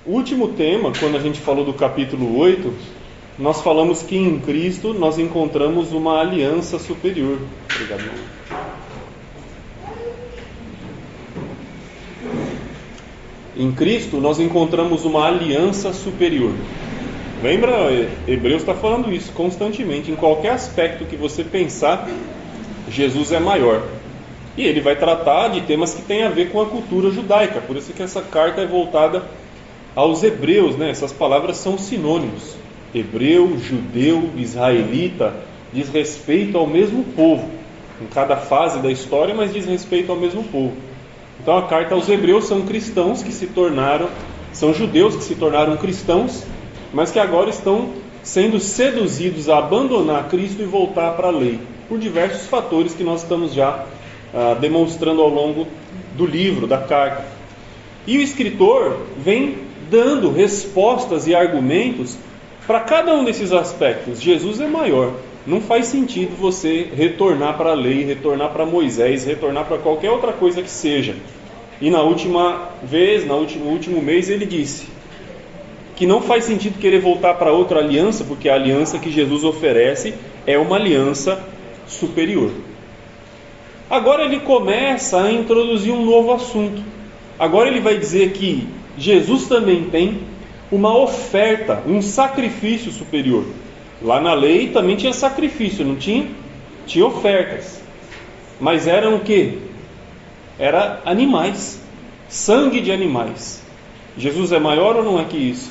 O último tema, quando a gente falou do capítulo 8, nós falamos que em Cristo nós encontramos uma aliança superior. Obrigado, irmão. Em Cristo nós encontramos uma aliança superior. Lembra? Hebreus está falando isso constantemente. Em qualquer aspecto que você pensar, Jesus é maior. E ele vai tratar de temas que têm a ver com a cultura judaica. Por isso que essa carta é voltada aos hebreus, né? Essas palavras são sinônimos. Hebreu, judeu, israelita, diz respeito ao mesmo povo. Em cada fase da história, mas diz respeito ao mesmo povo. Então a carta aos hebreus são cristãos que se tornaram, são judeus que se tornaram cristãos, mas que agora estão sendo seduzidos a abandonar Cristo e voltar para a lei, por diversos fatores que nós estamos já demonstrando ao longo do livro, da carta. E o escritor vem dando respostas e argumentos para cada um desses aspectos. Jesus é maior. Não faz sentido você retornar para a lei, retornar para Moisés, retornar para qualquer outra coisa que seja. E na última vez, no último mês, ele disse que não faz sentido querer voltar para outra aliança, porque a aliança que Jesus oferece é uma aliança superior. Agora ele começa a introduzir um novo assunto. Agora ele vai dizer que Jesus também tem uma oferta, um sacrifício superior. Lá na lei também tinha sacrifício, não tinha? Tinha ofertas. Mas eram o quê? Era animais, sangue de animais. Jesus é maior ou não é que isso?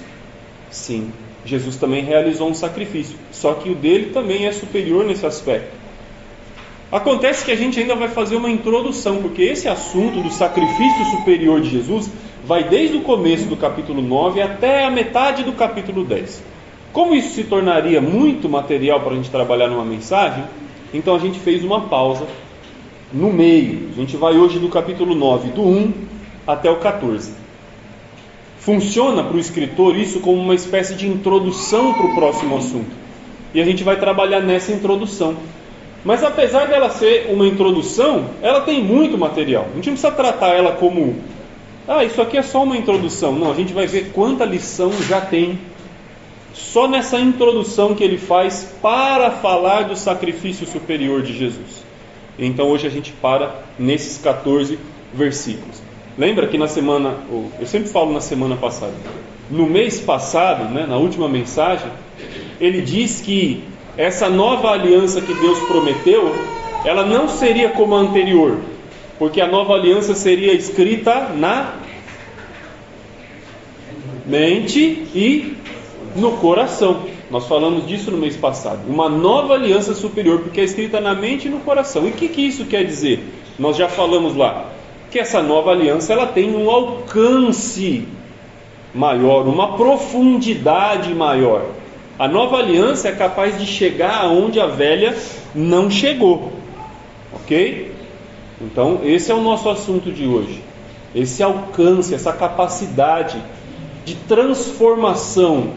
Sim, Jesus também realizou um sacrifício, só que o dele também é superior nesse aspecto. Acontece que a gente ainda vai fazer uma introdução, porque esse assunto do sacrifício superior de Jesus vai desde o começo do capítulo 9 até a metade do capítulo 10. Como isso se tornaria muito material para a gente trabalhar numa mensagem, então a gente fez uma pausa no meio. A gente vai hoje do capítulo 9, do 1 até o 14. Funciona para o escritor isso como uma espécie de introdução para o próximo assunto. E a gente vai trabalhar nessa introdução. Mas apesar dela ser uma introdução, ela tem muito material. A gente não precisa tratar ela como isso aqui é só uma introdução. Não, a gente vai ver quanta lição já tem só nessa introdução que ele faz para falar do sacrifício superior de Jesus. Então hoje a gente para nesses 14 versículos. Lembra que na semana, eu sempre falo na semana passada, no mês passado, né, na última mensagem, ele diz que essa nova aliança que Deus prometeu, ela não seria como a anterior, porque a nova aliança seria escrita na mente e no coração. Nós falamos disso no mês passado. Uma nova aliança superior, porque é escrita na mente e no coração. E o que isso quer dizer? Nós já falamos lá que essa nova aliança ela tem um alcance maior, uma profundidade maior. A nova aliança é capaz de chegar aonde a velha não chegou. Ok? Então esse é o nosso assunto de hoje. Esse alcance, essa capacidade de transformação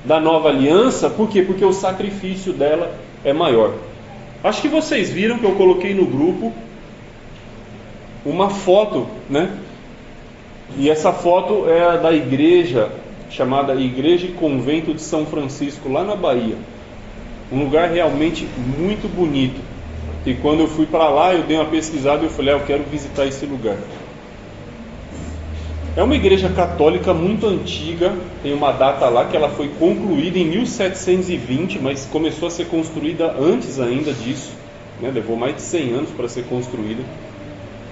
da nova aliança. Por quê? Porque o sacrifício dela é maior. Acho que vocês viram que eu coloquei no grupo uma foto, né? E essa foto é a da igreja chamada Igreja e Convento de São Francisco, lá na Bahia. Um lugar realmente muito bonito. E quando eu fui para lá, eu dei uma pesquisada e eu falei, eu quero visitar esse lugar. É uma igreja católica muito antiga, tem uma data lá que ela foi concluída em 1720, mas começou a ser construída antes ainda disso, né? Levou mais de 100 anos para ser construída.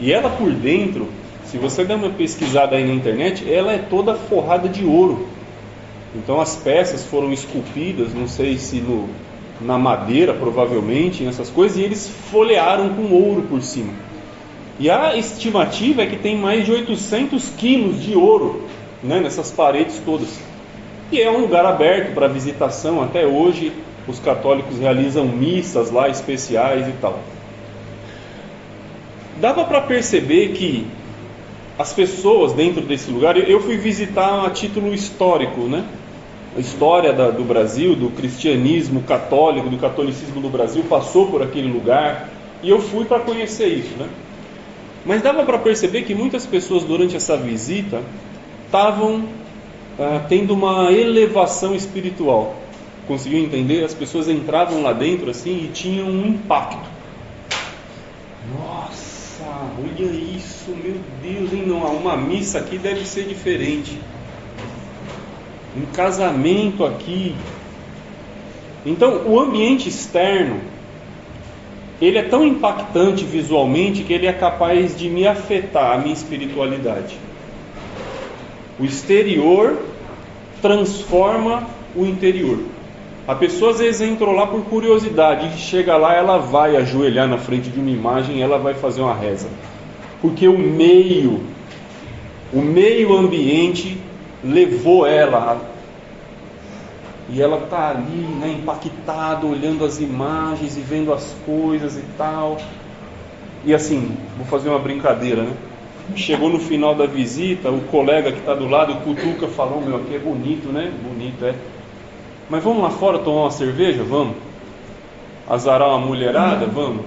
E ela por dentro, se você der uma pesquisada aí na internet, ela é toda forrada de ouro. Então as peças foram esculpidas, não sei se na madeira provavelmente, nessas coisas, e eles folhearam com ouro por cima. E a estimativa é que tem mais de 800 quilos de ouro, né, nessas paredes todas. E é um lugar aberto para visitação. Até hoje os católicos realizam missas lá especiais e tal. Dava para perceber que as pessoas dentro desse lugar, eu fui visitar a título histórico, né? A história do Brasil, do cristianismo católico, do catolicismo do Brasil passou por aquele lugar, e eu fui para conhecer isso, né? Mas dava para perceber que muitas pessoas durante essa visita estavam tendo uma elevação espiritual. Conseguiu entender? As pessoas entravam lá dentro assim e tinham um impacto. Nossa, olha isso, meu Deus, hein? Não, uma missa aqui deve ser diferente. Um casamento aqui. Então, o ambiente externo, ele é tão impactante visualmente que ele é capaz de me afetar, a minha espiritualidade. O exterior transforma o interior. A pessoa às vezes entrou lá por curiosidade, e chega lá, ela vai ajoelhar na frente de uma imagem, ela vai fazer uma reza. Porque o meio ambiente levou ela. E ela está ali, né, impactada, olhando as imagens e vendo as coisas e tal. E assim, vou fazer uma brincadeira, né? Chegou no final da visita, o colega que está do lado cutuca, falou: meu, aqui é bonito, né? Bonito, é. Mas vamos lá fora tomar uma cerveja? Vamos. Azarar uma mulherada? Vamos.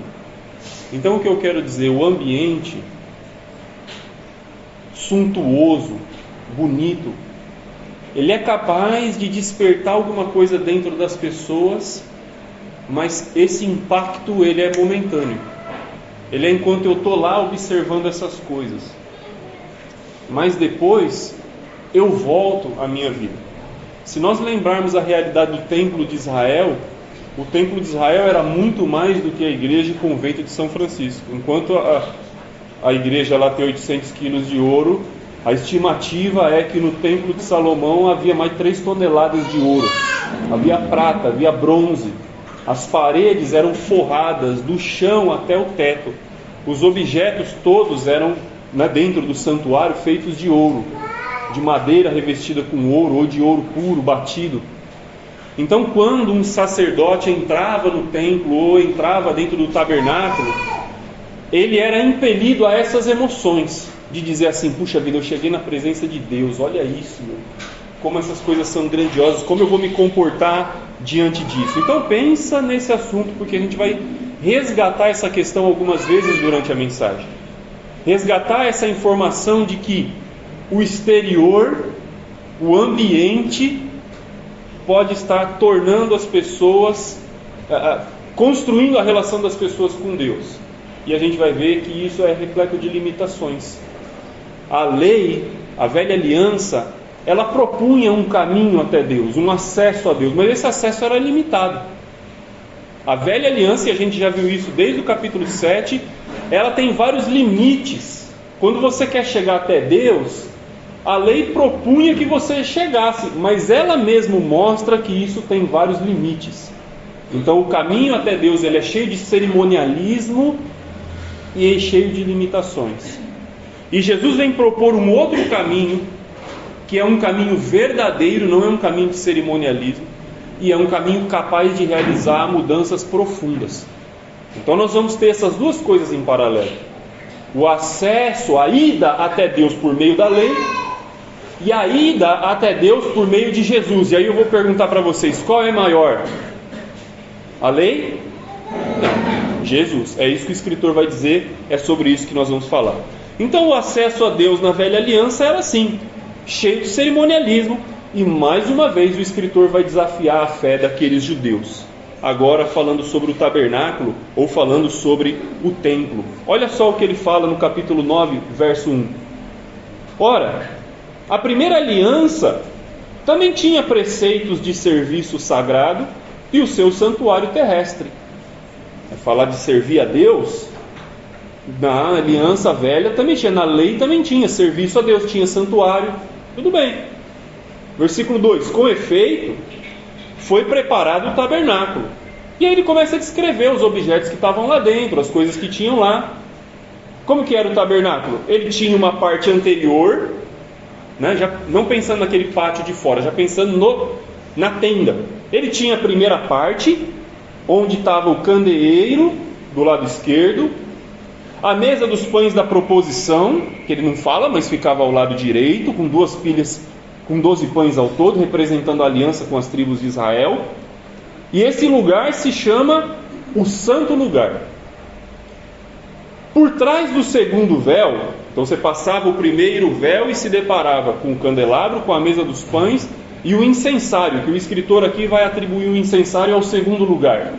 Então o que eu quero dizer, o ambiente suntuoso, bonito, ele é capaz de despertar alguma coisa dentro das pessoas, mas esse impacto ele é momentâneo. Ele é enquanto eu estou lá observando essas coisas. Mas depois eu volto à minha vida. Se nós lembrarmos a realidade do Templo de Israel, o Templo de Israel era muito mais do que a igreja e convento de São Francisco. Enquanto a igreja lá tem 800 quilos de ouro, a estimativa é que no Templo de Salomão havia mais de 3 toneladas de ouro. Havia prata, havia bronze. As paredes eram forradas do chão até o teto. Os objetos todos eram, né, dentro do santuário, feitos de ouro, de madeira revestida com ouro ou de ouro puro, batido. Então, quando um sacerdote entrava no templo ou entrava dentro do tabernáculo, ele era impelido a essas emoções, de dizer assim: puxa vida, eu cheguei na presença de Deus, olha isso, meu. Como essas coisas são grandiosas, como eu vou me comportar diante disso. Então pensa nesse assunto, porque a gente vai resgatar essa questão algumas vezes durante a mensagem. Resgatar essa informação de que o exterior, o ambiente, pode estar tornando as pessoas, construindo a relação das pessoas com Deus. E a gente vai ver que isso é repleto de limitações. A lei, a velha aliança, ela propunha um caminho até Deus, um acesso a Deus, mas esse acesso era limitado. A velha aliança, e a gente já viu isso desde o capítulo 7, ela tem vários limites. Quando você quer chegar até Deus, a lei propunha que você chegasse, mas ela mesma mostra que isso tem vários limites. Então o caminho até Deus, ele é cheio de cerimonialismo e é cheio de limitações. E Jesus vem propor um outro caminho, que é um caminho verdadeiro, não é um caminho de cerimonialismo, e é um caminho capaz de realizar mudanças profundas. Então nós vamos ter essas duas coisas em paralelo: o acesso, a ida até Deus por meio da lei, e a ida até Deus por meio de Jesus. E aí eu vou perguntar para vocês, qual é maior? A lei? Não, Jesus. É isso que o escritor vai dizer, é sobre isso que nós vamos falar. Então o acesso a Deus na velha aliança era assim, cheio de cerimonialismo, e mais uma vez o escritor vai desafiar a fé daqueles judeus. Agora falando sobre o tabernáculo, ou falando sobre o templo. Olha só o que ele fala no capítulo 9, verso 1. Ora, a primeira aliança também tinha preceitos de serviço sagrado e o seu santuário terrestre. Falar de servir a Deus, na aliança velha também tinha, na lei também tinha serviço a Deus, tinha santuário, tudo bem. Versículo 2: com efeito, foi preparado o tabernáculo. E aí ele começa a descrever os objetos que estavam lá dentro, as coisas que tinham lá. Como que era o tabernáculo? Ele tinha uma parte anterior, né, já não pensando naquele pátio de fora, já pensando na tenda. Ele tinha a primeira parte, onde estava o candeeiro do lado esquerdo, a mesa dos pães da proposição, que ele não fala, mas ficava ao lado direito, com 2 pilhas, com 12 pães ao todo, representando a aliança com as tribos de Israel. E esse lugar se chama o Santo Lugar. Por trás do segundo véu Então você passava o primeiro véu e se deparava com o candelabro, com a mesa dos pães e o incensário, que o escritor aqui vai atribuir o incensário ao segundo lugar.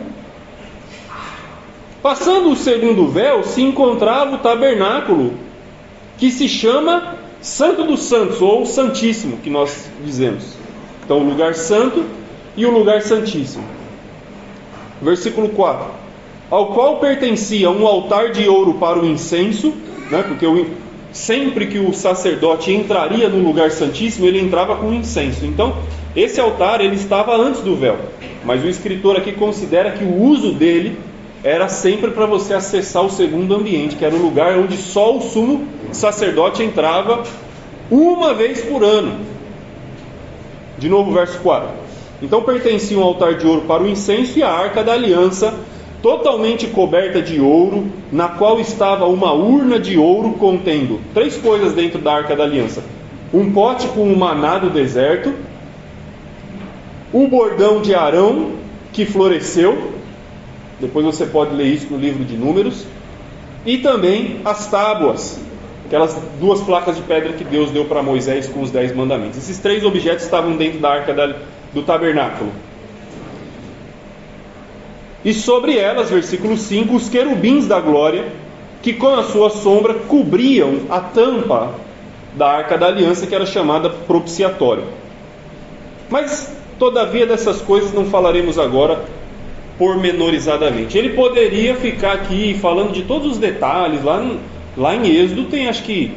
Passando o segundo véu, se encontrava o tabernáculo, que se chama Santo dos Santos, ou Santíssimo, que nós dizemos. Então, o lugar santo e o lugar santíssimo. Versículo 4. Ao qual pertencia um altar de ouro para o incenso, né, porque sempre que o sacerdote entraria no lugar santíssimo, ele entrava com incenso. Então, esse altar ele estava antes do véu, mas o escritor aqui considera que o uso dele era sempre para você acessar o segundo ambiente, que era o lugar onde só o sumo sacerdote entrava uma vez por ano. De novo, verso 4. Então pertencia um altar de ouro para o incenso e a arca da aliança, totalmente coberta de ouro, na qual estava uma urna de ouro contendo 3 coisas dentro da arca da aliança: um pote com o maná do deserto, o bordão de Arão que floresceu, depois você pode ler isso no livro de Números, e também as tábuas, aquelas 2 placas de pedra que Deus deu para Moisés com os 10 mandamentos. Esses 3 objetos estavam dentro da arca do tabernáculo. E sobre elas, versículo 5, os querubins da glória, que com a sua sombra cobriam a tampa da arca da aliança, que era chamada propiciatório. Mas, todavia, dessas coisas não falaremos agora pormenorizadamente. Ele poderia ficar aqui falando de todos os detalhes. Lá em Êxodo tem acho que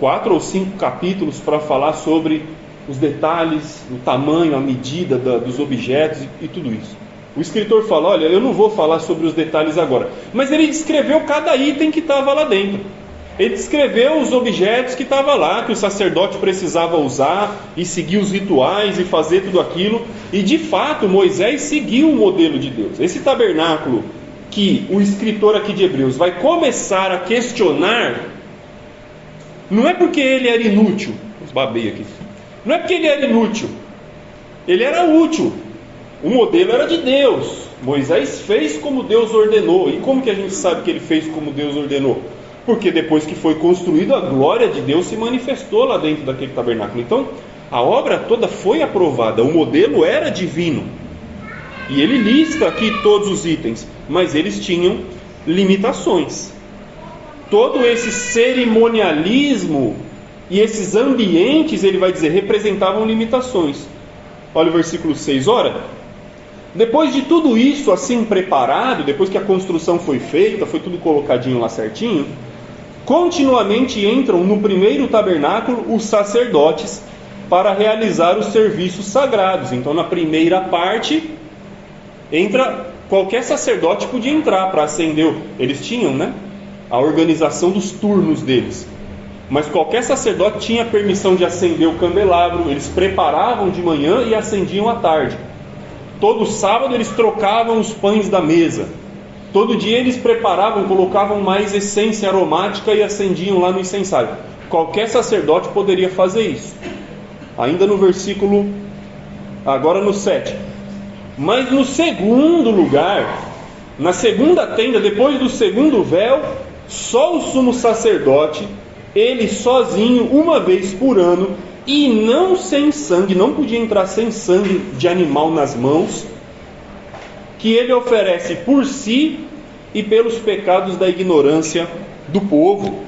4 ou 5 capítulos para falar sobre os detalhes, o tamanho, a medida dos objetos e tudo isso. O escritor fala: olha, eu não vou falar sobre os detalhes agora, mas ele descreveu cada item que estava lá dentro. Ele descreveu os objetos que estavam lá, que o sacerdote precisava usar e seguir os rituais e fazer tudo aquilo. E de fato Moisés seguiu o modelo de Deus. Esse tabernáculo que o escritor aqui de Hebreus vai começar a questionar, não é porque ele era inútil. Babei aqui. Não é porque ele era inútil, ele era útil. O modelo era de Deus. Moisés fez como Deus ordenou. E como que a gente sabe que ele fez como Deus ordenou? Porque depois que foi construído, a glória de Deus se manifestou lá dentro daquele tabernáculo. Então, a obra toda foi aprovada. O modelo era divino. E ele lista aqui todos os itens, mas eles tinham limitações. Todo esse cerimonialismo e esses ambientes, ele vai dizer, representavam limitações. Olha o versículo 6. Ora, depois de tudo isso assim preparado, depois que a construção foi feita, foi tudo colocadinho lá certinho, continuamente entram no primeiro tabernáculo os sacerdotes para realizar os serviços sagrados. Então, na primeira parte, qualquer sacerdote podia entrar para acender. Eles tinham, a organização dos turnos deles. Mas qualquer sacerdote tinha permissão de acender o candelabro. Eles preparavam de manhã e acendiam à tarde. Todo sábado eles trocavam os pães da mesa. Todo dia eles preparavam, colocavam mais essência aromática e acendiam lá no incensário. Qualquer sacerdote poderia fazer isso. Ainda no versículo, agora no 7. Mas no segundo lugar, na segunda tenda, depois do segundo véu, só o sumo sacerdote, ele sozinho, uma vez por ano, e não sem sangue, não podia entrar sem sangue de animal nas mãos, que ele oferece por si e pelos pecados da ignorância do povo.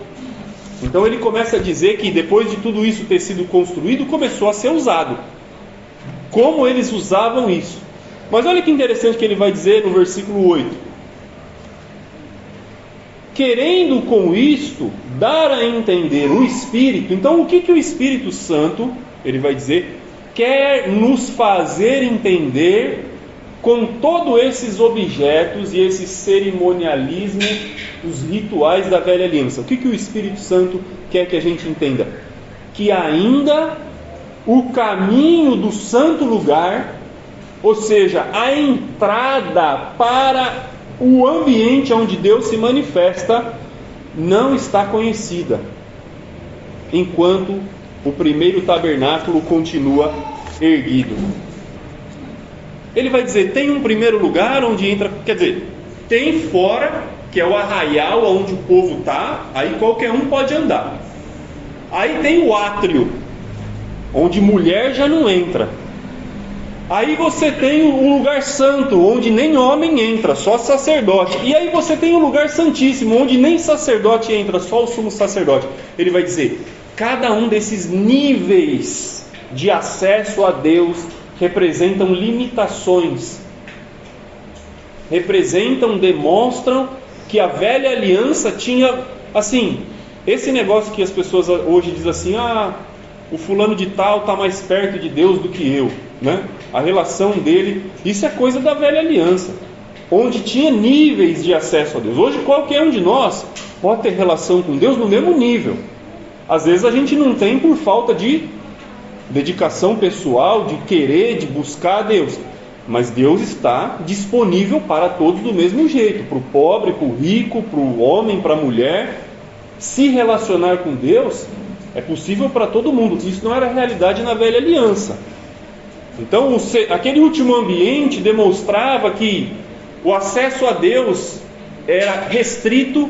Então ele começa a dizer que depois de tudo isso ter sido construído, começou a ser usado. Como eles usavam isso? Mas olha que interessante que ele vai dizer no versículo 8. Querendo com isto dar a entender o Espírito. Então o que o Espírito Santo, ele vai dizer, quer nos fazer entender com todos esses objetos e esse cerimonialismo, os rituais da velha aliança? O que o Espírito Santo quer que a gente entenda? Que ainda o caminho do santo lugar, ou seja, a entrada para o ambiente onde Deus se manifesta, não está conhecida, enquanto o primeiro tabernáculo continua erguido. Ele vai dizer, tem um primeiro lugar onde entra, quer dizer, tem fora, que é o arraial onde o povo está, aí qualquer um pode andar. Aí tem o átrio, onde mulher já não entra. Aí você tem o lugar santo, onde nem homem entra, só sacerdote. E aí você tem o lugar santíssimo, onde nem sacerdote entra, só o sumo sacerdote. Ele vai dizer, cada um desses níveis de acesso a Deus representam limitações. Demonstram que a velha aliança tinha, assim, esse negócio que as pessoas hoje dizem assim, o fulano de tal está mais perto de Deus do que eu, né? A relação dele, isso é coisa da velha aliança, onde tinha níveis de acesso a Deus. Hoje qualquer um de nós pode ter relação com Deus no mesmo nível. Às vezes a gente não tem por falta de dedicação pessoal, de querer, de buscar a Deus. Mas Deus está disponível para todos do mesmo jeito, para o pobre, para o rico, para o homem, para a mulher. Se relacionar com Deus é possível para todo mundo. Isso não era realidade na velha aliança. Então aquele último ambiente demonstrava que o acesso a Deus era restrito,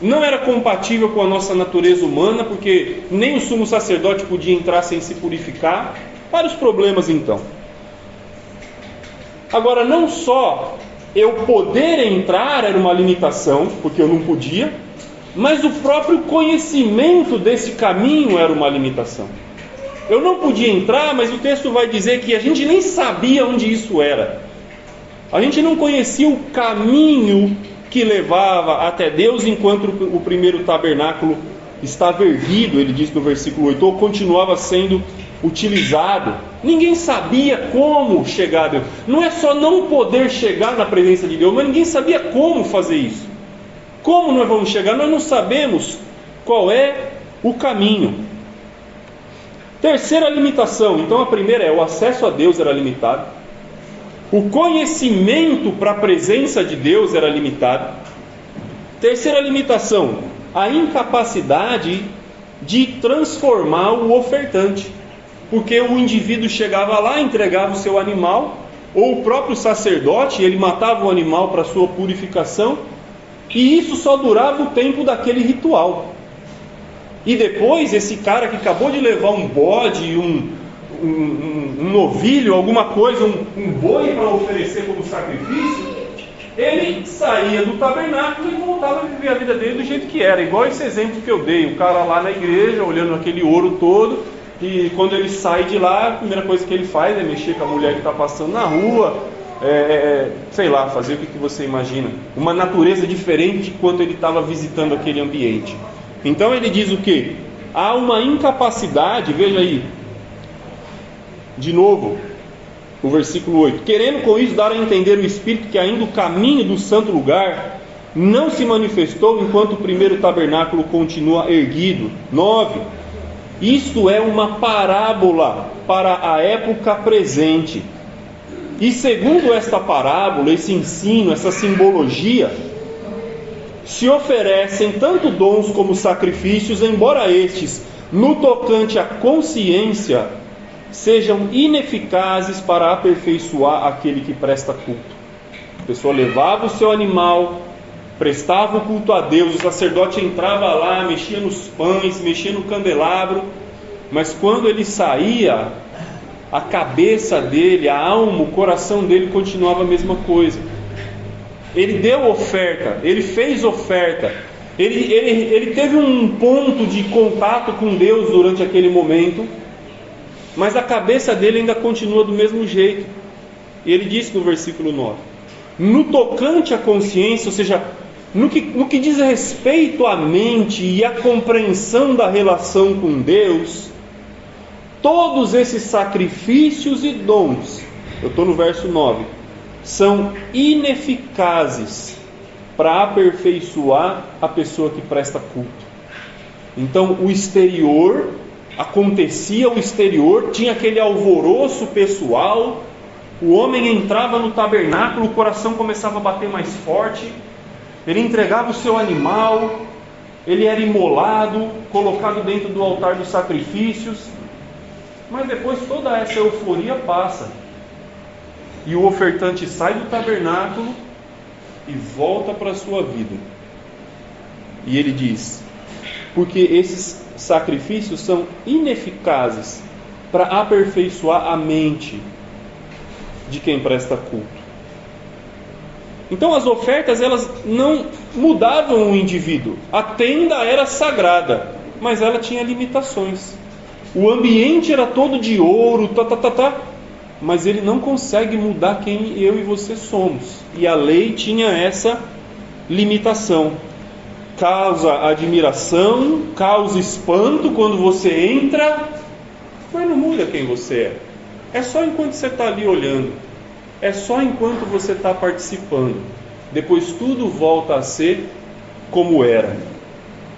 não era compatível com a nossa natureza humana, porque nem o sumo sacerdote podia entrar sem se purificar. Vários problemas então. Agora, não só eu poder entrar era uma limitação, porque eu não podia, mas o próprio conhecimento desse caminho era uma limitação. Eu não podia entrar, mas o texto vai dizer que a gente nem sabia onde isso era. A gente não conhecia o caminho que levava até Deus enquanto o primeiro tabernáculo estava erguido, ele diz no versículo 8, ou continuava sendo utilizado. Ninguém sabia como chegar a Deus. Não é só não poder chegar na presença de Deus, mas ninguém sabia como fazer isso. Como nós vamos chegar? Nós não sabemos qual é o caminho. Terceira limitação. Então a primeira é o acesso a Deus era limitado. O conhecimento para a presença de Deus era limitado. Terceira limitação, a incapacidade de transformar o ofertante. Porque o indivíduo chegava lá, entregava o seu animal, ou o próprio sacerdote, ele matava o animal para sua purificação, e isso só durava o tempo daquele ritual. E depois esse cara que acabou de levar um bode, um novilho, alguma coisa, um boi para oferecer como sacrifício, ele saía do tabernáculo e voltava a viver a vida dele do jeito que era. Igual esse exemplo que eu dei, o cara lá na igreja olhando aquele ouro todo, e quando ele sai de lá, a primeira coisa que ele faz é mexer com a mulher que está passando na rua, sei lá, fazer o que você imagina, uma natureza diferente de quando ele estava visitando aquele ambiente. Então ele diz o que? Há uma incapacidade, veja aí, de novo, o versículo 8, querendo com isso dar a entender o Espírito que ainda o caminho do santo lugar não se manifestou enquanto o primeiro tabernáculo continua erguido. 9, isto é uma parábola para a época presente. E segundo esta parábola, esse ensino, essa simbologia, se oferecem tanto dons como sacrifícios, embora estes, no tocante à consciência, sejam ineficazes para aperfeiçoar aquele que presta culto. A pessoa levava o seu animal, prestava o culto a Deus, o sacerdote entrava lá, mexia nos pães, mexia no candelabro, mas quando ele saía, a cabeça dele, a alma, o coração dele continuava a mesma coisa. Ele deu oferta, ele fez oferta, ele teve um ponto de contato com Deus durante aquele momento, mas a cabeça dele ainda continua do mesmo jeito. E ele diz no versículo 9, no tocante à consciência, ou seja, no que diz respeito à mente e à compreensão da relação com Deus, todos esses sacrifícios e dons, eu estou no verso 9, são ineficazes para aperfeiçoar a pessoa que presta culto. Então o exterior, acontecia o exterior, tinha aquele alvoroço pessoal, o homem entrava no tabernáculo, o coração começava a bater mais forte, ele entregava o seu animal, ele era imolado, colocado dentro do altar dos sacrifícios, mas depois toda essa euforia passa, e o ofertante sai do tabernáculo e volta para a sua vida. E ele diz, porque esses sacrifícios são ineficazes para aperfeiçoar a mente de quem presta culto. Então as ofertas, elas não mudavam o indivíduo. A tenda era sagrada, mas ela tinha limitações. O ambiente era todo de ouro, mas ele não consegue mudar quem eu e você somos. E a lei tinha essa limitação. Causa admiração, causa espanto quando você entra, mas não muda quem você é. É só enquanto você está ali olhando. É só enquanto você está participando. Depois tudo volta a ser como era.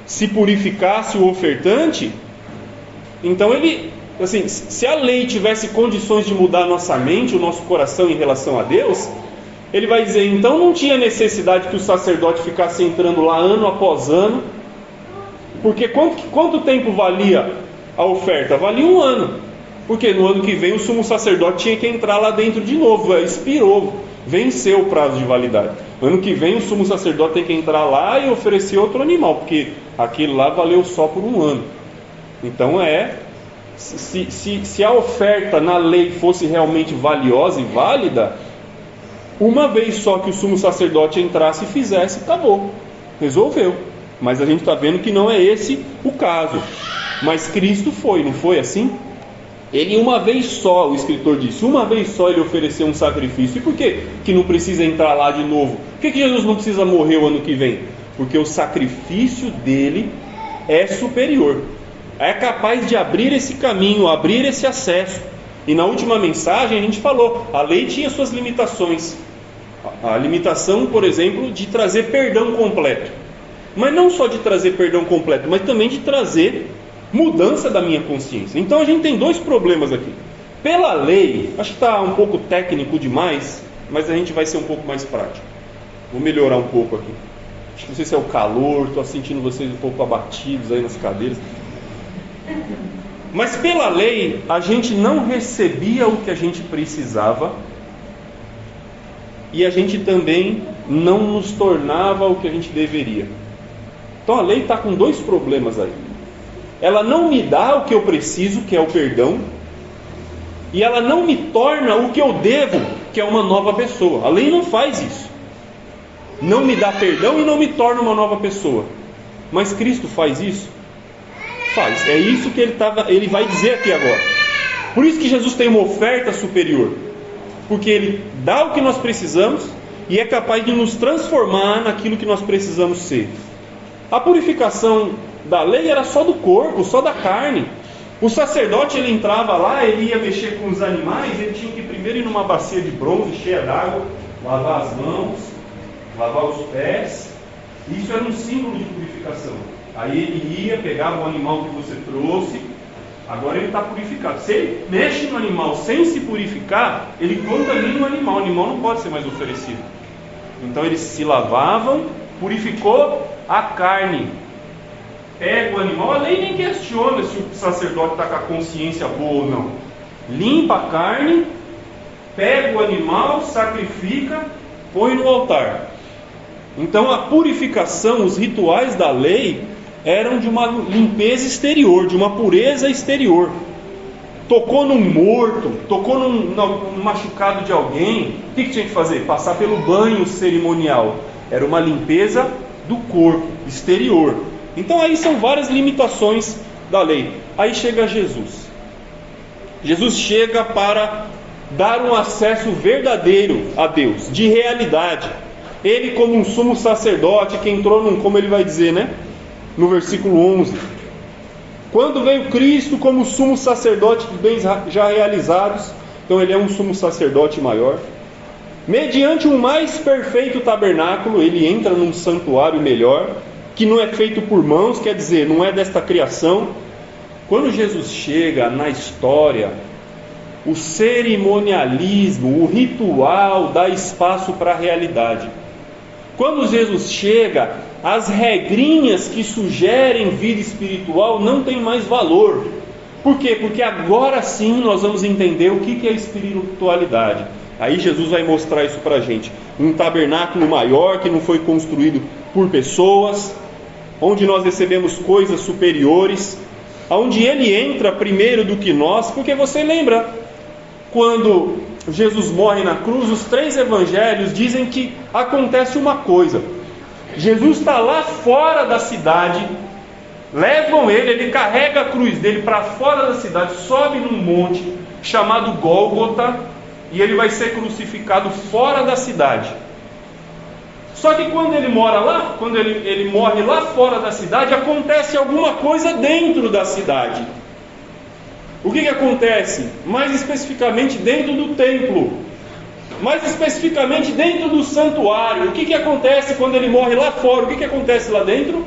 Se purificasse o ofertante, então ele, assim, se a lei tivesse condições de mudar a nossa mente, o nosso coração em relação a Deus, ele vai dizer, então não tinha necessidade que o sacerdote ficasse entrando lá ano após ano, porque quanto tempo valia a oferta? Valia 1 ano. Porque no ano que vem o sumo sacerdote tinha que entrar lá dentro de novo, expirou, venceu o prazo de validade. No ano que vem o sumo sacerdote tem que entrar lá e oferecer outro animal, porque aquele lá valeu só por 1 ano. Então se a oferta na lei fosse realmente valiosa e válida, uma vez só que o sumo sacerdote entrasse e fizesse, acabou, resolveu. Mas a gente está vendo que não é esse o caso. Mas Cristo foi, não foi assim? Ele uma vez só, o escritor disse, uma vez só ele ofereceu um sacrifício. E por que não precisa entrar lá de novo? Por que Jesus não precisa morrer o ano que vem? Porque o sacrifício dele é superior. É capaz de abrir esse caminho, abrir esse acesso. E na última mensagem a gente falou, a lei tinha suas limitações. A limitação, por exemplo, de trazer perdão completo. Mas não só de trazer perdão completo, mas também de trazer mudança da minha consciência. Então a gente tem 2 problemas aqui. Pela lei, acho que está um pouco técnico demais, mas a gente vai ser um pouco mais prático. Vou melhorar um pouco aqui. Acho que não sei se é o calor, estou sentindo vocês um pouco abatidos aí nas cadeiras. Mas pela lei, a gente não recebia o que a gente precisava, e a gente também não nos tornava o que a gente deveria. Então a lei está com 2 problemas aí. Ela não me dá o que eu preciso, que é o perdão, e ela não me torna o que eu devo, que é uma nova pessoa. A lei não faz isso. Não me dá perdão e não me torna uma nova pessoa. Mas Cristo faz isso? Faz. É isso que ele vai dizer aqui agora. Por isso que Jesus tem uma oferta superior. Porque ele dá o que nós precisamos e é capaz de nos transformar naquilo que nós precisamos ser. A purificação da lei era só do corpo, só da carne. O sacerdote, ele entrava lá, ele ia mexer com os animais, ele tinha que primeiro ir numa bacia de bronze cheia d'água, lavar as mãos, lavar os pés. Isso era um símbolo de purificação. Aí ele ia, pegava o animal que você trouxe, agora ele está purificado. Se ele mexe no animal sem se purificar, ele contamina o animal não pode ser mais oferecido. Então eles se lavavam, purificou a carne, pega o animal, a lei nem questiona se o sacerdote está com a consciência boa ou não. Limpa a carne, pega o animal, sacrifica, põe no altar. Então a purificação, os rituais da lei eram de uma limpeza exterior, de uma pureza exterior. Tocou num morto, tocou num machucado de alguém, o que tinha que fazer? Passar pelo banho cerimonial. Era uma limpeza do corpo, exterior. Então aí são várias limitações da lei. Aí chega Jesus. Jesus chega para dar um acesso verdadeiro a Deus, de realidade. Ele, como um sumo sacerdote que entrou como ele vai dizer, né? No versículo 11. Quando veio Cristo como sumo sacerdote de bens já realizados, então ele é um sumo sacerdote maior. Mediante um mais perfeito tabernáculo, ele entra num santuário melhor, que não é feito por mãos, quer dizer, não é desta criação. Quando Jesus chega na história, o cerimonialismo, o ritual dá espaço para a realidade. Quando Jesus chega, as regrinhas que sugerem vida espiritual não têm mais valor. Por quê? Porque agora sim nós vamos entender o que é espiritualidade. Aí Jesus vai mostrar isso para a gente. Um tabernáculo maior que não foi construído por pessoas, onde nós recebemos coisas superiores, onde ele entra primeiro do que nós, porque você lembra, quando Jesus morre na cruz, os 3 evangelhos dizem que acontece uma coisa. Jesus está lá fora da cidade, levam ele carrega a cruz dele para fora da cidade, sobe num monte chamado Gólgota, e ele vai ser crucificado fora da cidade. Só que quando ele mora lá, quando ele morre lá fora da cidade, acontece alguma coisa dentro da cidade. O que acontece? Mais especificamente dentro do templo, mais especificamente dentro do santuário. O que acontece quando ele morre lá fora? O que acontece lá dentro?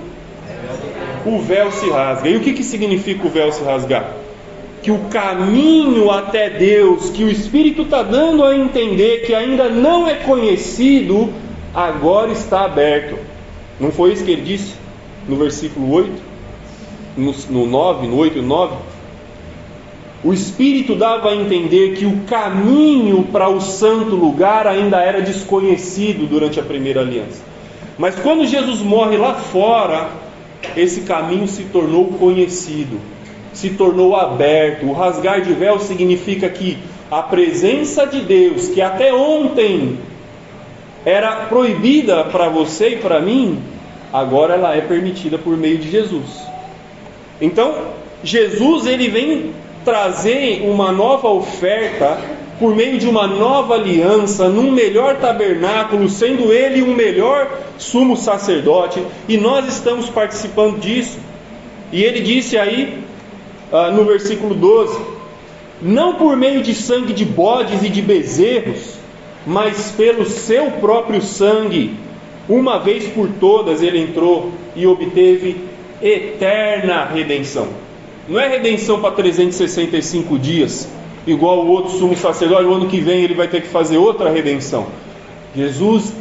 O véu se rasga. E o que significa o véu se rasgar? Que o caminho até Deus, que o Espírito está dando a entender que ainda não é conhecido, agora está aberto. Não foi isso que ele disse no versículo 8? No 9, no 8 e 9? O Espírito dava a entender que o caminho para o santo lugar ainda era desconhecido durante a primeira aliança. Mas quando Jesus morre lá fora, esse caminho se tornou conhecido, se tornou aberto. O rasgar de véu significa que a presença de Deus, que até ontem era proibida para você e para mim, agora ela é permitida por meio de Jesus. Então, Jesus ele vem trazer uma nova oferta por meio de uma nova aliança, num melhor tabernáculo, sendo ele um melhor sumo sacerdote, e nós estamos participando disso. E ele disse aí no versículo 12: não por meio de sangue de bodes e de bezerros, mas pelo seu próprio sangue, uma vez por todas ele entrou e obteve eterna redenção. Não é redenção para 365 dias, igual o outro sumo sacerdote. O ano que vem ele vai ter que fazer outra redenção. Jesus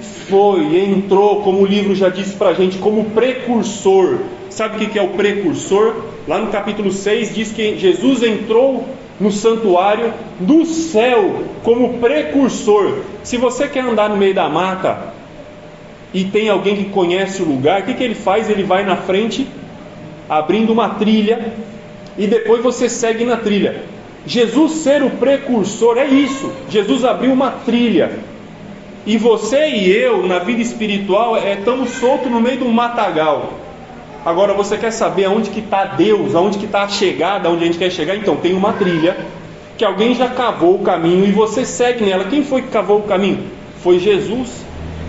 entrou, como o livro já disse para a gente, como precursor. Sabe o que é o precursor? Lá no capítulo 6 diz que Jesus entrou no santuário do céu como precursor. Se você quer andar no meio da mata e tem alguém que conhece o lugar, o que ele faz? Ele vai na frente, abrindo uma trilha, e depois você segue na trilha. Jesus ser o precursor é isso. Jesus abriu uma trilha, e você e eu, na vida espiritual, estamos soltos no meio de um matagal. Agora você quer saber aonde que está Deus, aonde que está a chegada, aonde a gente quer chegar? Então tem uma trilha que alguém já cavou o caminho e você segue nela. Quem foi que cavou o caminho? Foi Jesus.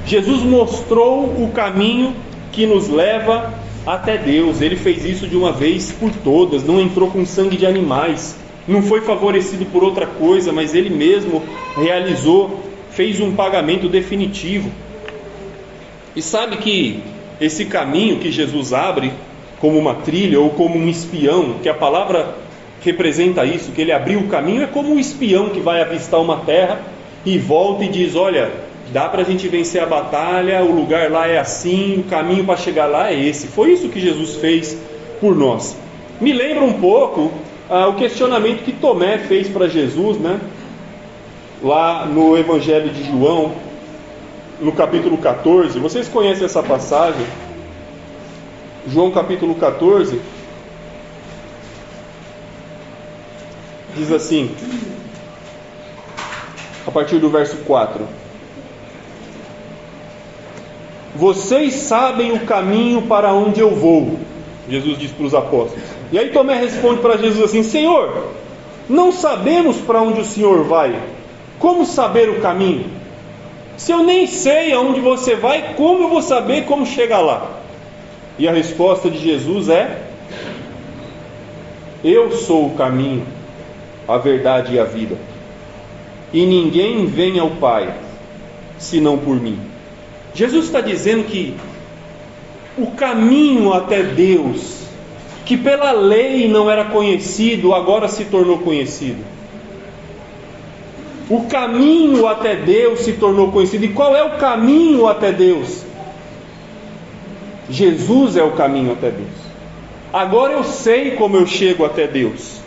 Jesus mostrou o caminho que nos leva até Deus. Ele fez isso de uma vez por todas, não entrou com sangue de animais, não foi favorecido por outra coisa, mas ele mesmo realizou, fez um pagamento definitivo. E sabe que esse caminho que Jesus abre como uma trilha ou como um espião, que a palavra representa isso, que ele abriu o caminho, é como um espião que vai avistar uma terra e volta e diz: olha, dá para a gente vencer a batalha, o lugar lá é assim, o caminho para chegar lá é esse. Foi isso que Jesus fez por nós. Me lembra um pouco o questionamento que Tomé fez para Jesus, né? Lá no Evangelho de João, no capítulo 14, vocês conhecem essa passagem? João capítulo 14 diz assim, a partir do verso 4: vocês sabem o caminho para onde eu vou, Jesus diz para os apóstolos. E aí Tomé responde para Jesus assim: Senhor, não sabemos para onde o Senhor vai, como saber o caminho? Se eu nem sei aonde você vai, como eu vou saber como chegar lá? E a resposta de Jesus é: eu sou o caminho, a verdade e a vida, e ninguém vem ao Pai senão por mim. Jesus está dizendo que o caminho até Deus, que pela lei não era conhecido, agora se tornou conhecido. O caminho até Deus se tornou conhecido. E qual é o caminho até Deus? Jesus é o caminho até Deus. Agora eu sei como eu chego até Deus.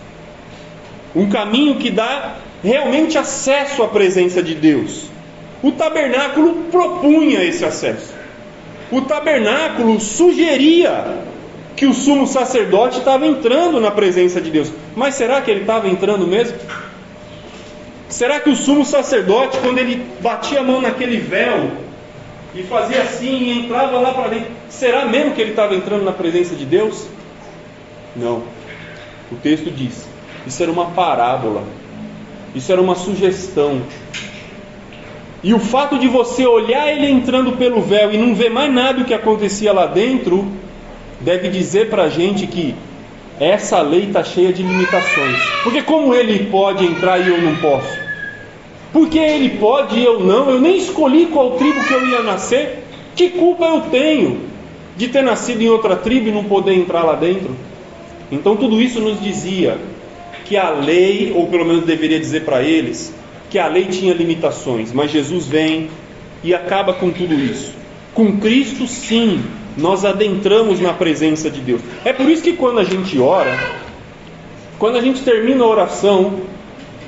Um caminho que dá realmente acesso à presença de Deus. O tabernáculo propunha esse acesso. O tabernáculo sugeria que o sumo sacerdote estava entrando na presença de Deus. Mas será que ele estava entrando mesmo? Será que o sumo sacerdote, quando ele batia a mão naquele véu e fazia assim e entrava lá para dentro, será mesmo que ele estava entrando na presença de Deus? Não. O texto diz, isso era uma parábola, isso era uma sugestão. E o fato de você olhar ele entrando pelo véu e não ver mais nada do que acontecia lá dentro, deve dizer para a gente que essa lei está cheia de limitações. Porque como ele pode entrar e eu não posso? Porque ele pode e eu não? Eu nem escolhi qual tribo que eu ia nascer. Que culpa eu tenho de ter nascido em outra tribo e não poder entrar lá dentro? Então tudo isso nos dizia que a lei, ou pelo menos deveria dizer para eles, que a lei tinha limitações. Mas Jesus vem e acaba com tudo isso. Com Cristo, sim, nós adentramos na presença de Deus. É por isso que quando a gente ora, quando a gente termina a oração,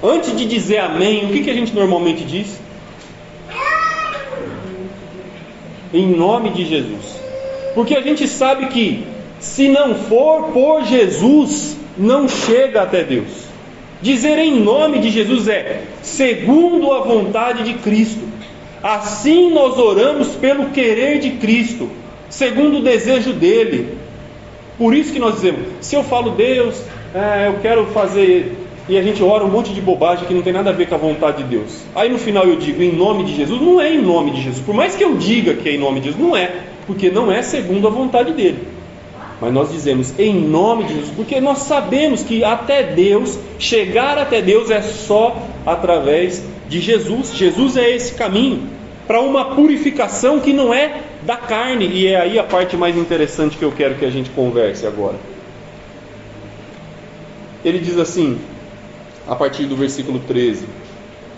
antes de dizer amém, o que a gente normalmente diz? Em nome de Jesus. Porque a gente sabe que se não for por Jesus, não chega até Deus. Dizer em nome de Jesus é segundo a vontade de Cristo. Assim nós oramos pelo querer de Cristo, segundo o desejo dele. Por isso que nós dizemos, se eu falo Deus, eu quero fazer, e a gente ora um monte de bobagem que não tem nada a ver com a vontade de Deus. Aí no final eu digo em nome de Jesus, não é em nome de Jesus. Por mais que eu diga que é em nome de Jesus, não é, porque não é segundo a vontade dele. Mas nós dizemos em nome de Jesus, porque nós sabemos que até Deus, chegar até Deus é só através de Jesus. Jesus é esse caminho para uma purificação que não é da carne. E é aí a parte mais interessante que eu quero que a gente converse agora. Ele diz assim, a partir do versículo 13: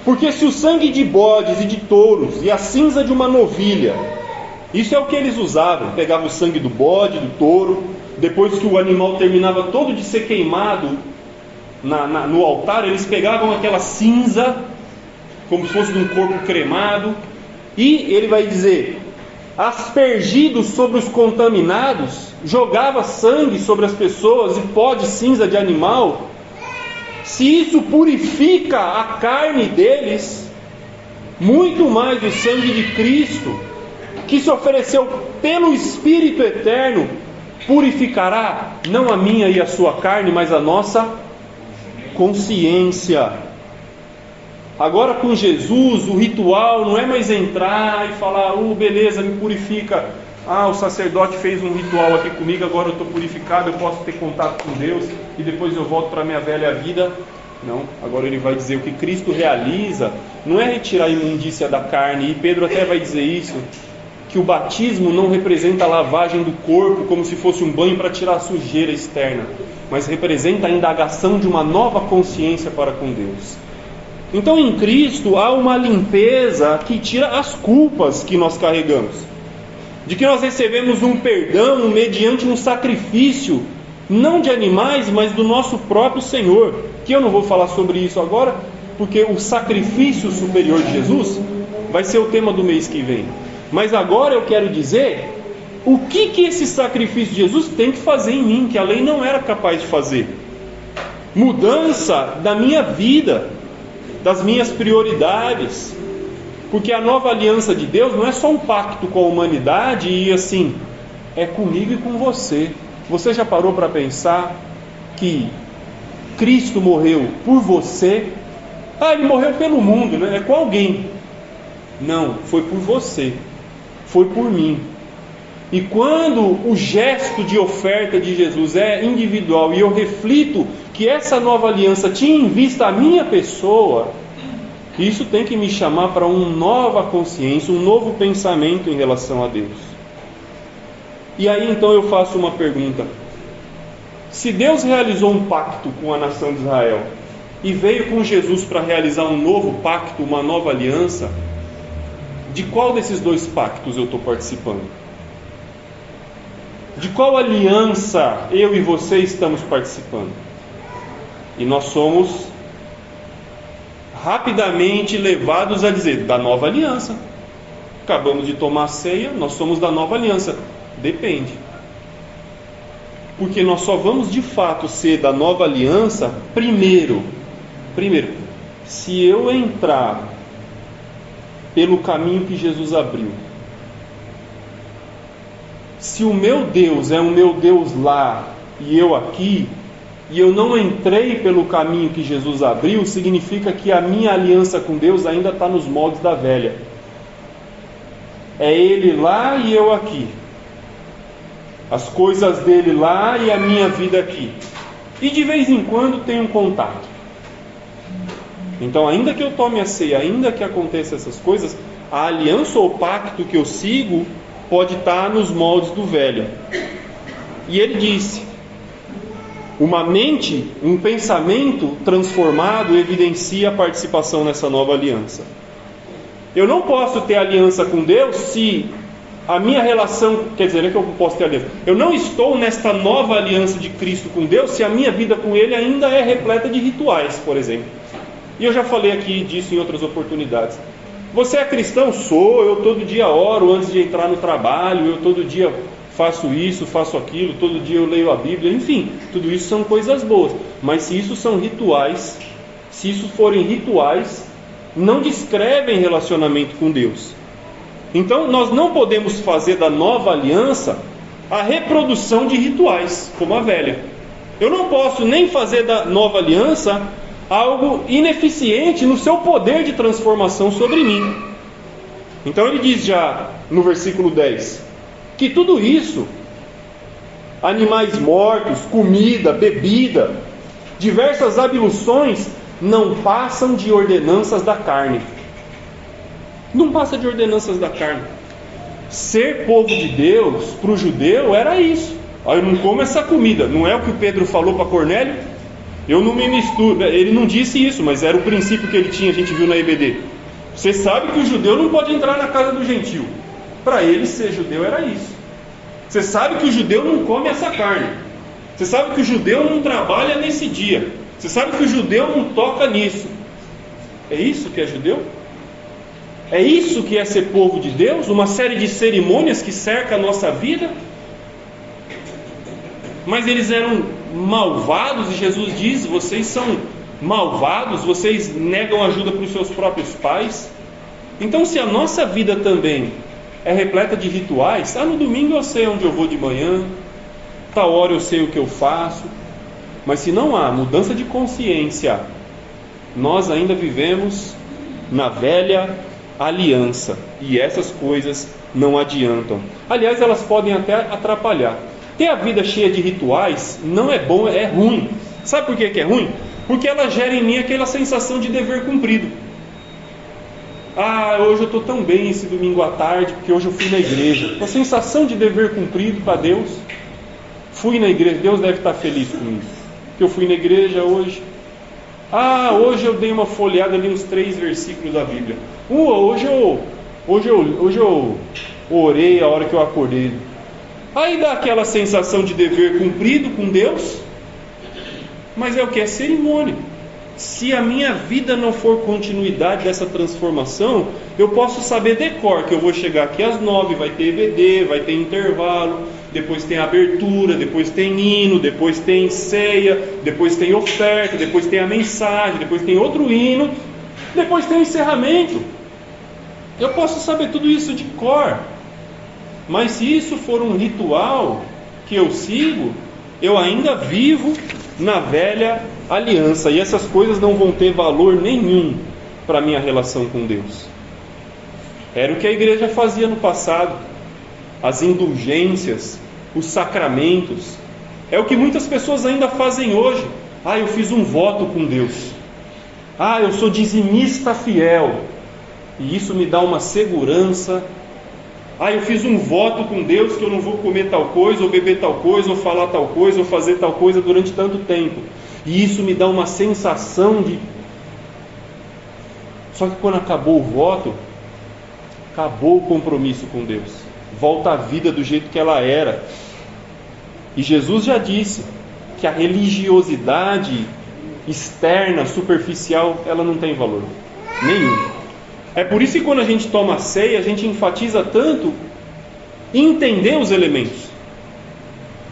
porque se o sangue de bodes e de touros e a cinza de uma novilha, isso é o que eles usavam, pegavam o sangue do bode, do touro, depois que o animal terminava todo de ser queimado no altar, eles pegavam aquela cinza, como se fosse de um corpo cremado, e ele vai dizer, aspergidos sobre os contaminados, jogava sangue sobre as pessoas e pó de cinza de animal. Se isso purifica a carne deles, muito mais o sangue de Cristo, que se ofereceu pelo Espírito Eterno, purificará não a minha e a sua carne, mas a nossa consciência. Agora com Jesus, o ritual não é mais entrar e falar, beleza, me purifica. O sacerdote fez um ritual aqui comigo, agora eu estou purificado, eu posso ter contato com Deus e depois eu volto para a minha velha vida. Não, agora ele vai dizer o que Cristo realiza, não é retirar a imundícia da carne, e Pedro até vai dizer isso, que o batismo não representa a lavagem do corpo como se fosse um banho para tirar a sujeira externa, mas representa a indagação de uma nova consciência para com Deus. Então em Cristo há uma limpeza que tira as culpas que nós carregamos, de que nós recebemos um perdão mediante um sacrifício, não de animais, mas do nosso próprio Senhor, que eu não vou falar sobre isso agora, porque o sacrifício superior de Jesus vai ser o tema do mês que vem. Mas agora eu quero dizer o que esse sacrifício de Jesus tem que fazer em mim, que a lei não era capaz de fazer. Mudança da minha vida, das minhas prioridades, porque a nova aliança de Deus não é só um pacto com a humanidade e assim, é comigo e com você. Você já parou para pensar que Cristo morreu por você? Ele morreu pelo mundo, né? É com alguém. Não, foi por você, foi por mim. E quando o gesto de oferta de Jesus é individual e eu reflito que essa nova aliança tinha em vista a minha pessoa, isso tem que me chamar para uma nova consciência, um novo pensamento em relação a Deus. E aí então eu faço uma pergunta: se Deus realizou um pacto com a nação de Israel e veio com Jesus para realizar um novo pacto, uma nova aliança, de qual desses dois pactos eu estou participando? De qual aliança eu e você estamos participando? E nós somos rapidamente levados a dizer, da nova aliança. Acabamos de tomar a ceia, nós somos da nova aliança. Depende. Porque nós só vamos de fato ser da nova aliança primeiro, se eu entrar pelo caminho que Jesus abriu. Se o meu Deus é o meu Deus lá e eu aqui, e eu não entrei pelo caminho que Jesus abriu, significa que a minha aliança com Deus ainda está nos moldes da velha. É Ele lá e eu aqui. As coisas dele lá e a minha vida aqui. E de vez em quando tem um contato. Então, ainda que eu tome a ceia, ainda que aconteça essas coisas, a aliança ou pacto que eu sigo pode estar nos moldes do velho. E ele disse: uma mente, um pensamento transformado evidencia a participação nessa nova aliança. Eu não posso ter aliança com Deus se a minha relação, quer dizer, não é que eu posso ter aliança. Eu não estou nesta nova aliança de Cristo com Deus se a minha vida com Ele ainda é repleta de rituais, por exemplo. E eu já falei aqui disso em outras oportunidades. Você é cristão? Sou. Eu todo dia oro antes de entrar no trabalho. Eu todo dia faço isso, faço aquilo. Todo dia eu leio a Bíblia. Enfim, tudo isso são coisas boas. Mas se isso são rituais, se isso forem rituais, não descrevem relacionamento com Deus. Então nós não podemos fazer da nova aliança a reprodução de rituais, como a velha. Eu não posso nem fazer da nova aliança algo ineficiente no seu poder de transformação sobre mim. Então ele diz já no versículo 10, que tudo isso, animais mortos, comida, bebida, diversas abluções, não passam de ordenanças da carne. Não passa de ordenanças da carne. Ser povo de Deus para o judeu era isso. Eu não como essa comida. Não é o que o Pedro falou para Cornélio? Eu não me misturo. Ele não disse isso, mas era o princípio que ele tinha. A gente viu na EBD. Você sabe que o judeu não pode entrar na casa do gentil. Para ele ser judeu era isso. Você sabe que o judeu não come essa carne. Você sabe que o judeu não trabalha nesse dia. Você sabe que o judeu não toca nisso. É isso que é judeu? É isso que é ser povo de Deus? Uma série de cerimônias que cerca a nossa vida? Mas eles eram malvados, e Jesus diz: vocês são malvados, vocês negam ajuda para os seus próprios pais. Então, se a nossa vida também é repleta de rituais, no domingo eu sei onde eu vou de manhã, tal hora eu sei o que eu faço, mas se não há mudança de consciência, nós ainda vivemos na velha aliança, e essas coisas não adiantam. Aliás, elas podem até atrapalhar. Ter a vida cheia de rituais não é bom, é ruim. Sabe por que é ruim? Porque ela gera em mim aquela sensação de dever cumprido. Hoje eu estou tão bem esse domingo à tarde, porque hoje eu fui na igreja. Uma sensação de dever cumprido para Deus. Fui na igreja, Deus deve estar feliz comigo, que eu fui na igreja hoje. Hoje eu dei uma folheada ali uns 3 versículos da Bíblia. Hoje eu orei a hora que eu acordei. Aí dá aquela sensação de dever cumprido com Deus, mas é o que? É cerimônia. Se a minha vida não for continuidade dessa transformação, eu posso saber de cor que eu vou chegar aqui às 9, vai ter EBD, vai ter intervalo, depois tem abertura, depois tem hino, depois tem ceia, depois tem oferta, depois tem a mensagem, depois tem outro hino, depois tem o encerramento. Eu posso saber tudo isso de cor, mas se isso for um ritual que eu sigo, eu ainda vivo na velha aliança, e essas coisas não vão ter valor nenhum para a minha relação com Deus. Era o que a igreja fazia no passado. As indulgências, os sacramentos, é o que muitas pessoas ainda fazem hoje. Eu fiz um voto com Deus. Eu sou dizimista fiel, e isso me dá uma segurança. Eu fiz um voto com Deus que eu não vou comer tal coisa, ou beber tal coisa, ou falar tal coisa, ou fazer tal coisa durante tanto tempo, e isso me dá uma sensação de... Só que quando acabou o voto, acabou o compromisso com Deus, volta a vida do jeito que ela era. E Jesus já disse que a religiosidade externa, superficial, ela não tem valor nenhum. É por isso que quando a gente toma a ceia, a gente enfatiza tanto em entender os elementos.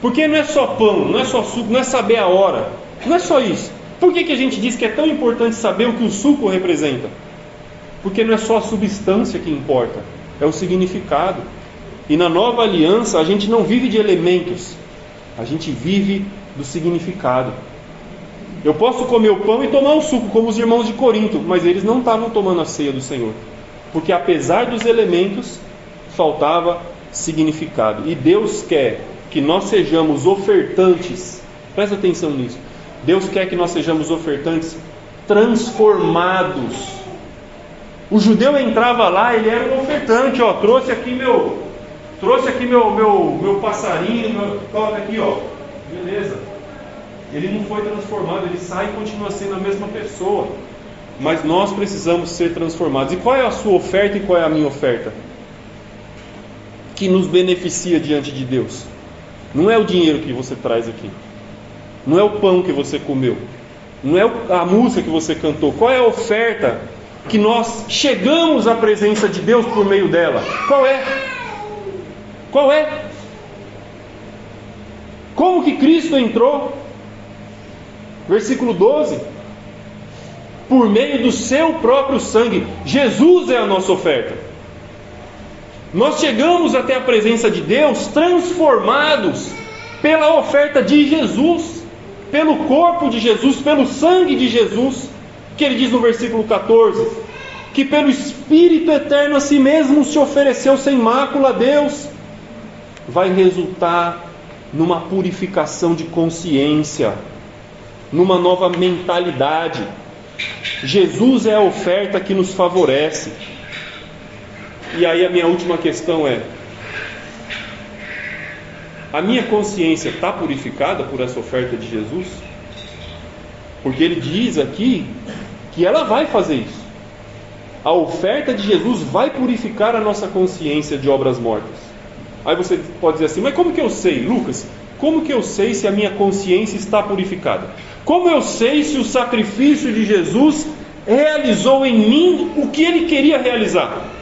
Porque não é só pão, não é só suco, não é saber a hora. Não é só isso. Por que a gente diz que é tão importante saber o que o suco representa? Porque não é só a substância que importa, é o significado. E na nova aliança a gente não vive de elementos, a gente vive do significado. Eu posso comer o pão e tomar o suco, como os irmãos de Corinto, mas eles não estavam tomando a ceia do Senhor, porque apesar dos elementos, faltava significado. E Deus quer que nós sejamos ofertantes, presta atenção nisso, Deus quer que nós sejamos ofertantes transformados. O judeu entrava lá, ele era um ofertante, ó, trouxe aqui meu passarinho, coloca aqui, ó, beleza. Ele não foi transformado, ele sai e continua sendo a mesma pessoa. Mas nós precisamos ser transformados. E qual é a sua oferta e qual é a minha oferta? Que nos beneficia diante de Deus. Não é o dinheiro que você traz aqui, não é o pão que você comeu, não é a música que você cantou. Qual é a oferta que nós chegamos à presença de Deus por meio dela? Qual é? Qual é? Como que Cristo entrou? Versículo 12: por meio do seu próprio sangue. Jesus é a nossa oferta. Nós chegamos até a presença de Deus transformados pela oferta de Jesus, pelo corpo de Jesus, pelo sangue de Jesus, que ele diz no versículo 14, que pelo Espírito eterno a si mesmo se ofereceu sem mácula a Deus. Vai resultar numa purificação de consciência, numa nova mentalidade. Jesus é a oferta que nos favorece. E aí a minha última questão é: a minha consciência está purificada por essa oferta de Jesus? Porque ele diz aqui que ela vai fazer isso. A oferta de Jesus vai purificar a nossa consciência de obras mortas. Aí você pode dizer assim: mas como que eu sei, Lucas? Como que eu sei se a minha consciência está purificada? Como eu sei se o sacrifício de Jesus realizou em mim o que ele queria realizar?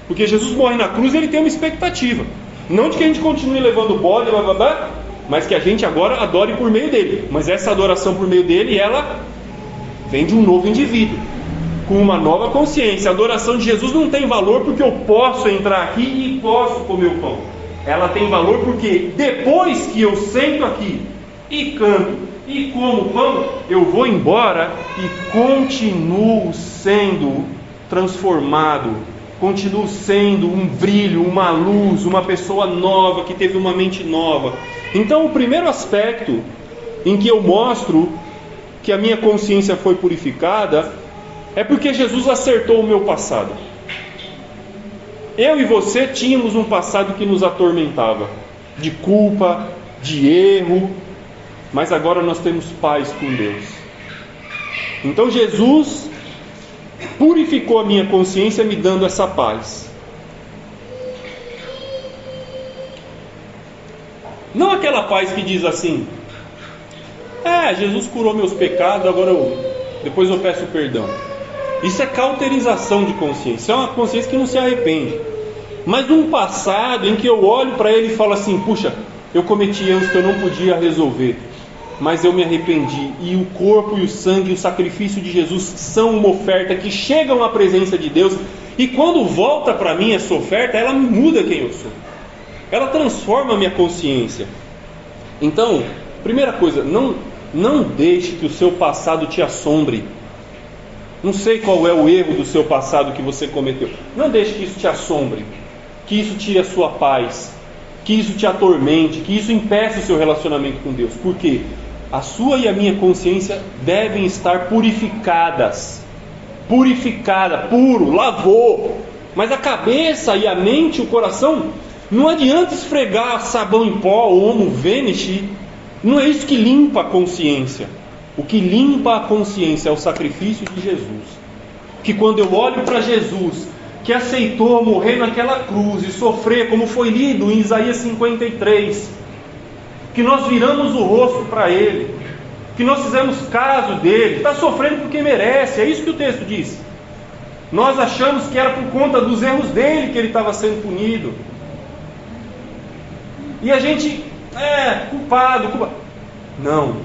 Porque Jesus morre na cruz e ele tem uma expectativa. Não de que a gente continue levando bode, blá, blá, blá, mas que a gente agora adore por meio dele. Mas essa adoração por meio dele, ela vem de um novo indivíduo, com uma nova consciência. A adoração de Jesus não tem valor porque eu posso entrar aqui e posso comer o pão. Ela tem valor porque depois que eu sento aqui e canto e como o pão, eu vou embora e continuo sendo transformado, continuo sendo um brilho, uma luz, uma pessoa nova, que teve uma mente nova. Então o primeiro aspecto em que eu mostro que a minha consciência foi purificada é porque Jesus acertou o meu passado. Eu e você tínhamos um passado que nos atormentava, de culpa, de erro, mas agora nós temos paz com Deus. Então Jesus purificou a minha consciência, me dando essa paz. Não aquela paz que diz assim: Jesus curou meus pecados, agora depois eu peço perdão. Isso é cauterização de consciência, é uma consciência que não se arrepende. Mas um passado em que eu olho para ele e falo assim: puxa, eu cometi erros que eu não podia resolver, mas eu me arrependi, e o corpo e o sangue e o sacrifício de Jesus são uma oferta que chegam à presença de Deus, e quando volta para mim essa oferta, ela muda quem eu sou, ela transforma a minha consciência. Então, primeira coisa, não deixe que o seu passado te assombre. Não sei qual é o erro do seu passado que você cometeu, não deixe que isso te assombre, que isso tire a sua paz, que isso te atormente, que isso impeça o seu relacionamento com Deus. Por quê? A sua e a minha consciência devem estar purificadas. Purificada, puro, lavou. Mas a cabeça e a mente, o coração, não adianta esfregar sabão em pó ou homo vanish. Não é isso que limpa a consciência. O que limpa a consciência é o sacrifício de Jesus. Que quando eu olho para Jesus, que aceitou morrer naquela cruz e sofrer, como foi lido em Isaías 53, que nós viramos o rosto para Ele, que nós fizemos caso dele, está sofrendo porque merece, é isso que o texto diz. Nós achamos que era por conta dos erros dele que ele estava sendo punido, e a gente culpado. Não.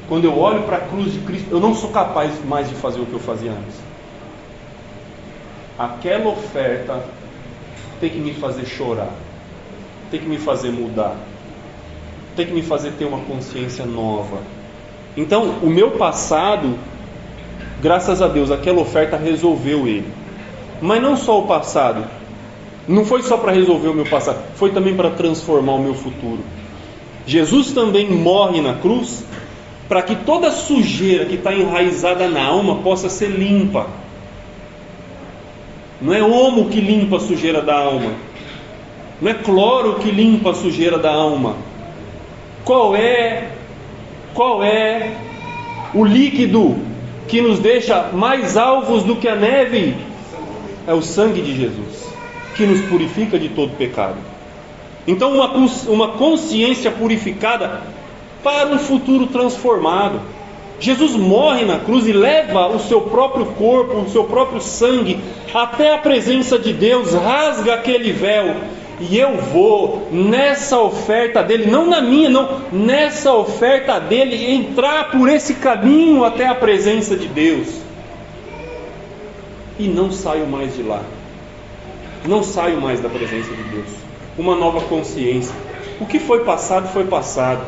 Quando eu olho para a cruz de Cristo, eu não sou capaz mais de fazer o que eu fazia antes. Aquela oferta tem que me fazer chorar, tem que me fazer mudar, tem que me fazer ter uma consciência nova. Então, o meu passado, graças a Deus, aquela oferta resolveu ele. Mas não só o passado, não foi só para resolver o meu passado, foi também para transformar o meu futuro. Jesus também morre na cruz para que toda sujeira que está enraizada na alma possa ser limpa. Não é homo que limpa a sujeira da alma, não é cloro que limpa a sujeira da alma. Qual é o líquido que nos deixa mais alvos do que a neve? É o sangue de Jesus, que nos purifica de todo pecado. Então, uma consciência purificada para um futuro transformado. Jesus morre na cruz e leva o seu próprio corpo, o seu próprio sangue até a presença de Deus, rasga aquele véu. E eu vou nessa oferta dele, não na minha, não, nessa oferta dele, entrar por esse caminho até a presença de Deus. E não saio mais de lá, não saio mais da presença de Deus. Uma nova consciência. O que foi passado, foi passado.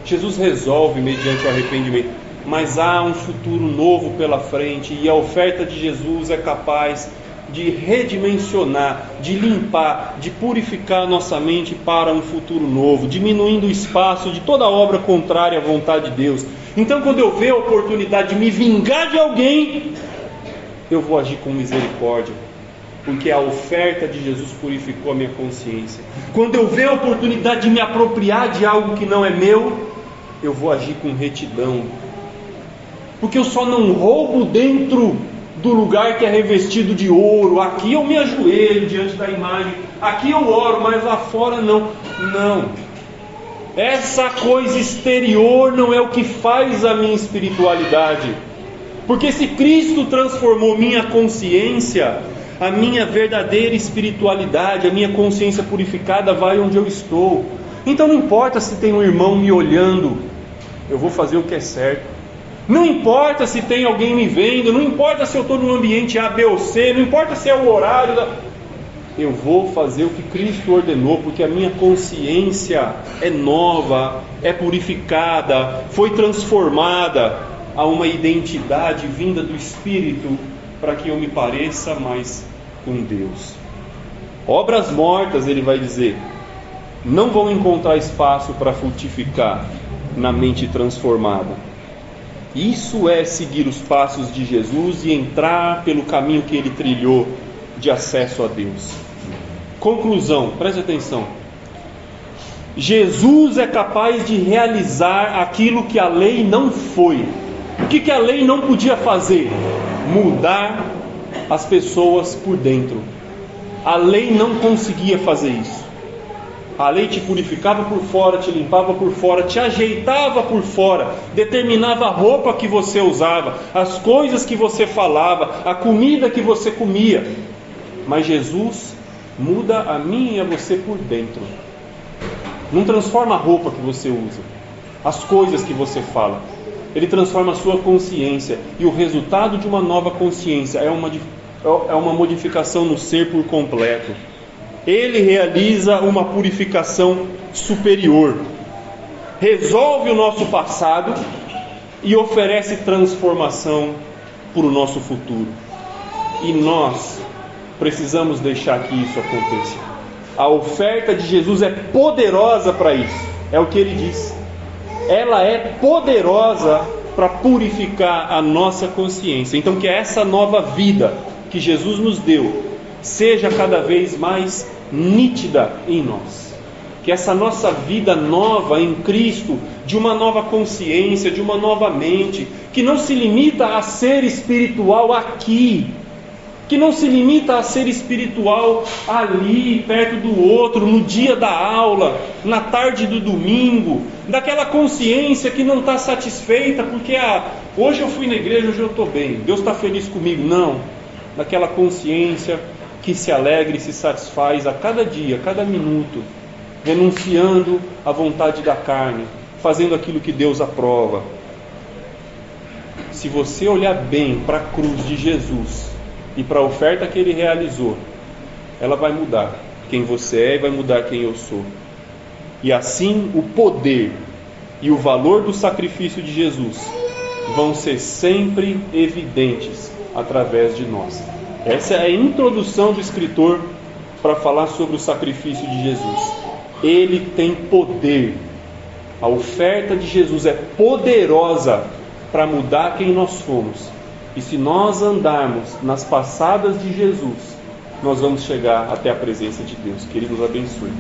Jesus resolve mediante o arrependimento, mas há um futuro novo pela frente, e a oferta de Jesus é capaz de redimensionar, de limpar, de purificar a nossa mente para um futuro novo, diminuindo o espaço de toda obra contrária à vontade de Deus. Então, quando eu ver a oportunidade de me vingar de alguém, eu vou agir com misericórdia, porque a oferta de Jesus purificou a minha consciência. Quando eu ver a oportunidade de me apropriar de algo que não é meu, eu vou agir com retidão, porque eu só não roubo dentro do lugar que é revestido de ouro. Aqui eu me ajoelho diante da imagem, aqui eu oro, mas lá fora não. Essa coisa exterior não é o que faz a minha espiritualidade, porque se Cristo transformou minha consciência, a minha verdadeira espiritualidade, a minha consciência purificada vai onde eu estou. Então não importa se tem um irmão me olhando, eu vou fazer o que é certo. Não importa se tem alguém me vendo, não importa se eu estou num ambiente A, B ou C, não importa se é o horário eu vou fazer o que Cristo ordenou, porque a minha consciência é nova, é purificada, foi transformada a uma identidade vinda do Espírito, para que eu me pareça mais com Deus. Obras mortas, ele vai dizer, não vão encontrar espaço para frutificar na mente transformada. Isso é seguir os passos de Jesus e entrar pelo caminho que ele trilhou de acesso a Deus. Conclusão, preste atenção. Jesus é capaz de realizar aquilo que a lei não foi. O que a lei não podia fazer? Mudar as pessoas por dentro. A lei não conseguia fazer isso. A lei te purificava por fora, te limpava por fora, te ajeitava por fora, determinava a roupa que você usava, as coisas que você falava, a comida que você comia. Mas Jesus muda a mim e a você por dentro. Não transforma a roupa que você usa, as coisas que você fala. Ele transforma a sua consciência, e o resultado de uma nova consciência é uma modificação no ser por completo. Ele realiza uma purificação superior, resolve o nosso passado e oferece transformação para o nosso futuro. E nós precisamos deixar que isso aconteça. A oferta de Jesus é poderosa para isso, é o que ele diz. Ela é poderosa para purificar a nossa consciência. Então, que essa nova vida que Jesus nos deu seja cada vez mais nítida em nós. Que essa nossa vida nova em Cristo, de uma nova consciência, de uma nova mente, que não se limita a ser espiritual aqui, que não se limita a ser espiritual ali, perto do outro, no dia da aula, na tarde do domingo, daquela consciência que não está satisfeita, porque hoje eu fui na igreja, hoje eu estou bem, Deus está feliz comigo. Não, daquela consciência que se alegra e se satisfaz a cada dia, a cada minuto, renunciando à vontade da carne, fazendo aquilo que Deus aprova. Se você olhar bem para a cruz de Jesus e para a oferta que Ele realizou, ela vai mudar quem você é e vai mudar quem eu sou. E assim o poder e o valor do sacrifício de Jesus vão ser sempre evidentes através de nós. Essa é a introdução do escritor para falar sobre o sacrifício de Jesus. Ele tem poder. A oferta de Jesus é poderosa para mudar quem nós somos. E se nós andarmos nas passadas de Jesus, nós vamos chegar até a presença de Deus. Que Ele nos abençoe.